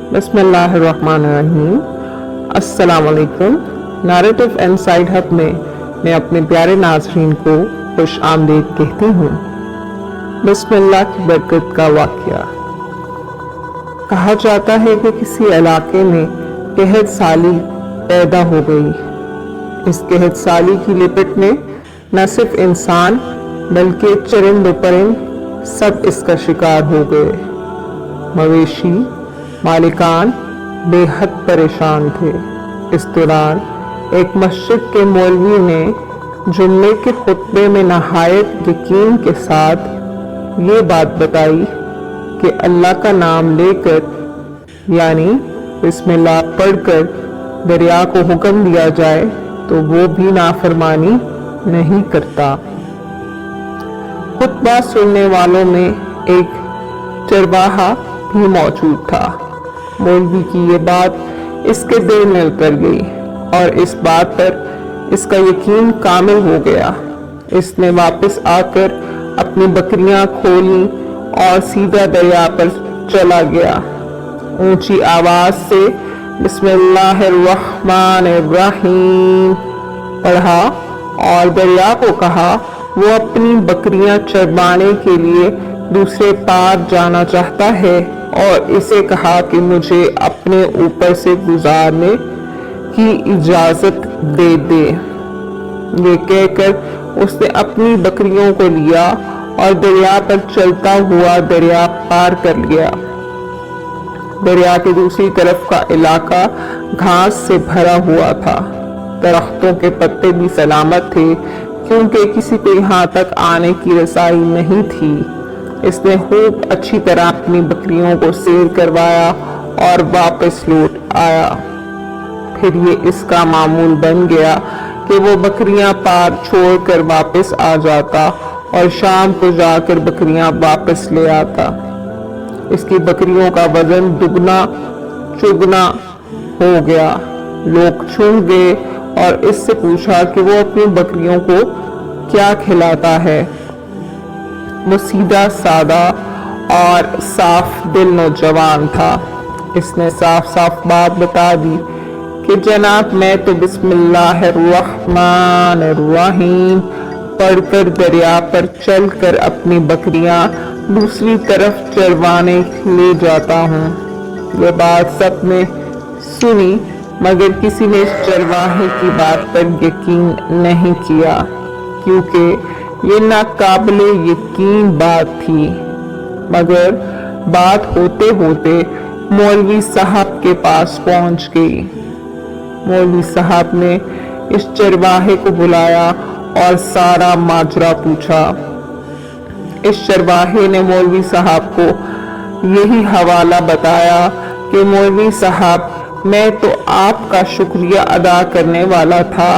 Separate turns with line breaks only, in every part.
बिस्मिल्लाहिर्रहमानिर्रहीम। अस्सलाम वालेकुम। नैरेटिव एंड साइड हब में मैं अपने प्यारे नाज़रीन को खुश आमदीद कहती हूँ। बिस्मिल्लाह की बरकत का वाक़या। कहा जाता है कि किसी इलाके में कहत साली पैदा हो गई। इस कहत साली की लिपट में न सिर्फ इंसान बल्कि चरिंद परिंद सब इसका शिकार हो गए। मवेशी मालिकान बेहद परेशान थे। इस दौरान एक मस्जिद के मौलवी ने जुम्मे के खुतबे में नहायत यकीन के साथ ये बात बताई कि अल्लाह का नाम लेकर यानी बिस्मिल्लाह पढ़कर दरिया को हुक्म दिया जाए तो वो भी नाफरमानी नहीं करता। खुतबा सुनने वालों में एक चरवाहा भी मौजूद था। मौलवी की ये बात इसके दिल में उतर गई और इस बात पर इसका यकीन कामिल हो गया। इसने वापस आकर अपनी बकरियां खोली और सीधा दरिया पर चला गया। ऊंची आवाज से बिस्मिल्लाहिर्रहमानिर्रहीम पढ़ा और दरिया को कहा वो अपनी बकरियां चरवाने के लिए दूसरे पार जाना चाहता है और इसे कहा कि मुझे अपने ऊपर से गुजारने की इजाजत दे दे। ये कहकर उसने अपनी बकरियों को लिया और दरिया पर चलता हुआ दरिया पार कर लिया। दरिया की दूसरी तरफ का इलाका घास से भरा हुआ था। दरख्तों के पत्ते भी सलामत थे क्योंकि किसी को यहाँ तक आने की रसाई नहीं थी। इसने खूब अच्छी तरह अपनी बकरियों को सैर करवाया और वापस लौट आया। फिर ये इसका मामूल बन गया कि वो बकरियां पार छोड़कर वापस आ जाता और शाम को जाकर बकरियां वापस ले आता। इसकी बकरियों का वजन दुगना चुगना हो गया। लोग छूट गए और इससे पूछा कि वो अपनी बकरियों को क्या खिलाता है। वो सीधा सादा और साफ दिल नौजवान था। इसने साफ साफ बात बता दी कि जनाब मैं तो बिस्मिल्लाहिर्रहमानिर्रहीम पढ़कर दरिया पर चलकर अपनी बकरियां दूसरी तरफ चरवाने ले जाता हूँ। ये बात सबने सुनी मगर किसी ने इस चरवाहे की बात पर यकीन नहीं किया क्योंकि ये नाकाबिले यकीन बात थी। मगर बात होते होते मौलवी साहब के पास पहुंच गई। मौलवी साहब ने इस चरवाहे को बुलाया और सारा माजरा पूछा। इस चरवाहे ने मौलवी साहब को यही हवाला बताया कि मौलवी साहब मैं तो आपका शुक्रिया अदा करने वाला था।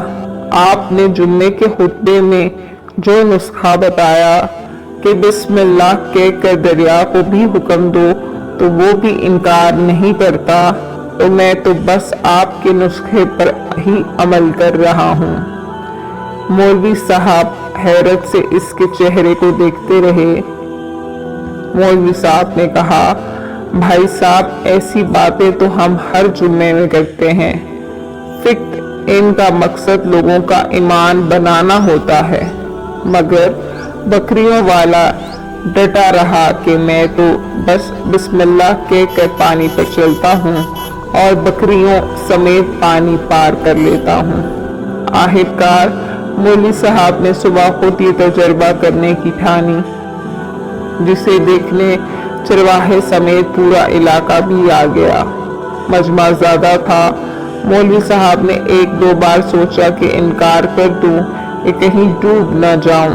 आपने जुम्मे के खुतबे में जो नुस्खा बताया कि बिस्मिल्लाह कहकर दरिया को भी हुक्म दो तो वो भी इनकार नहीं करता, तो मैं तो बस आपके नुस्खे पर ही अमल कर रहा हूँ। मौलवी साहब हैरत से इसके चेहरे को देखते रहे। मौलवी साहब ने कहा भाई साहब ऐसी बातें तो हम हर जुम्मे में करते हैं। फिक्र इनका मकसद लोगों का ईमान बनाना होता है। मगर बकरियों वाला डटा रहा कि मैं तो बस बिस्मिल्लाह कहकर पानी पर चलता हूँ और बकरियों समेत पानी पार कर लेता हूँ। आखिरकार मौलवी साहब ने सुबह खुद ये तजर्बा करने की ठानी, जिसे देखने चरवाहे समेत पूरा इलाका भी आ गया। मजमा ज़्यादा था। मौलवी साहब ने एक दो बार सोचा कि इनकार कर दूं कि कहीं डूब न जाऊं,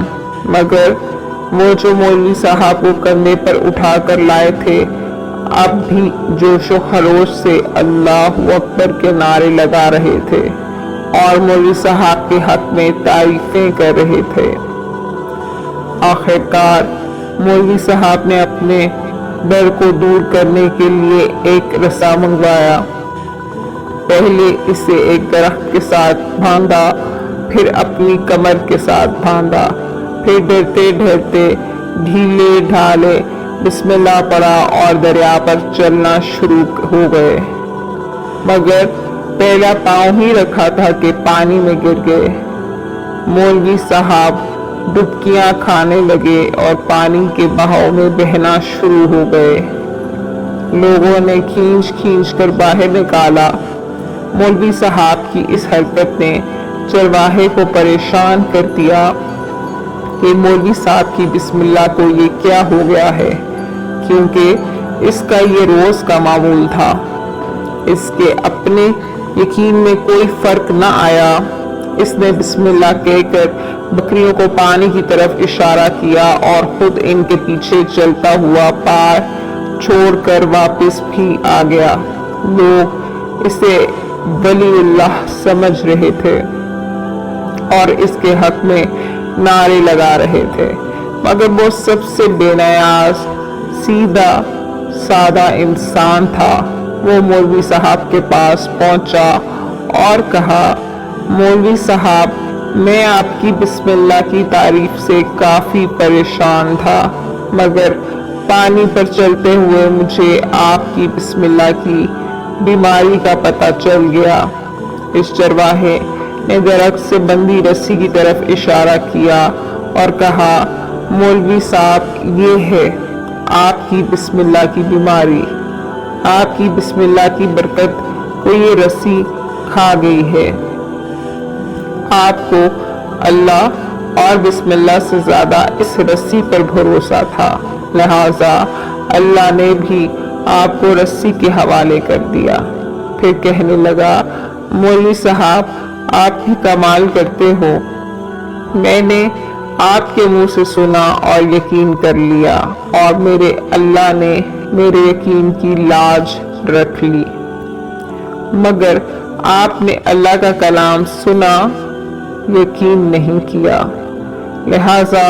मगर वो जो मौलवी साहब को कंधे पर उठा कर लाए थे अब भी जोशो खरोश से अल्लाहु अकबर के नारे लगा रहे थे और मौलवी साहब के हक में तारीफें कर रहे थे। आखिरकार मौलवी साहब ने अपने डर को दूर करने के लिए एक रस्सा मंगवाया। पहले इसे एक दरख्त के साथ बांधा, फिर अपनी कमर के साथ बांधा, फिर डरते डरते ढीले ढाले بسم اللہ پڑھا اور دریا پر چلنا شروع ہو گئے، مگر پہلا پاؤں ہی رکھا تھا کہ پانی میں گر گئے۔ مولوی صاحب ڈبکیاں کھانے لگے اور پانی کے بہاؤ میں بہنا شروع ہو گئے۔ لوگوں نے کھینچ کھینچ کر باہر نکالا۔ مولوی صاحب کی اس حرکت نے چرواہے کو پریشان کر دیا کہ مولوی صاحب کی بسم اللہ کو یہ کیا ہو گیا ہے، کیونکہ اس کا یہ روز کا معمول تھا۔ اس کے اپنے یقین میں کوئی فرق نہ آیا۔ اس نے بسم اللہ کہہ کر بکریوں کو پانی کی طرف اشارہ کیا اور خود ان کے پیچھے چلتا ہوا پار چھوڑ کر واپس بھی آ گیا۔ لوگ اسے ولی اللہ سمجھ رہے تھے اور اس کے حق میں نعرے لگا رہے تھے، مگر وہ سب سے بے نیاز سیدھا سادہ انسان تھا۔ وہ مولوی صاحب کے پاس پہنچا اور کہا، مولوی صاحب، میں آپ کی بسم اللہ کی تعریف سے کافی پریشان تھا، مگر پانی پر چلتے ہوئے مجھے آپ کی بسم اللہ کی بیماری کا پتہ چل گیا۔ اس چرواہے نے درخت سے بندھی رسی کی طرف اشارہ کیا اور کہا، مولوی صاحب، یہ ہے آپ کی بسم اللہ کی بیماری۔ آپ کی بسم اللہ کی برکت کو یہ رسی کھا گئی ہے۔ آپ کو اللہ اور بسم اللہ سے زیادہ اس رسی پر بھروسہ تھا، لہٰذا اللہ نے بھی آپ کو رسی کے حوالے کر دیا۔ پھر کہنے لگا، مولوی صاحب، آپ بھی کمال کرتے ہو۔ میں نے آپ کے منہ سے سنا اور یقین کر لیا، اور میرے اللہ نے میرے یقین کی لاج رکھ لی، مگر آپ نے اللہ کا کلام سنا، یقین نہیں کیا، لہٰذا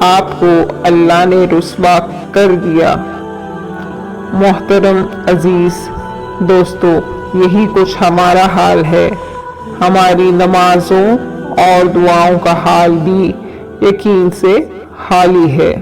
آپ کو اللہ نے رسوا کر دیا۔ محترم عزیز دوستو، یہی کچھ ہمارا حال ہے۔ ہماری نمازوں اور دعاؤں کا حال بھی یقین سے خالی ہے۔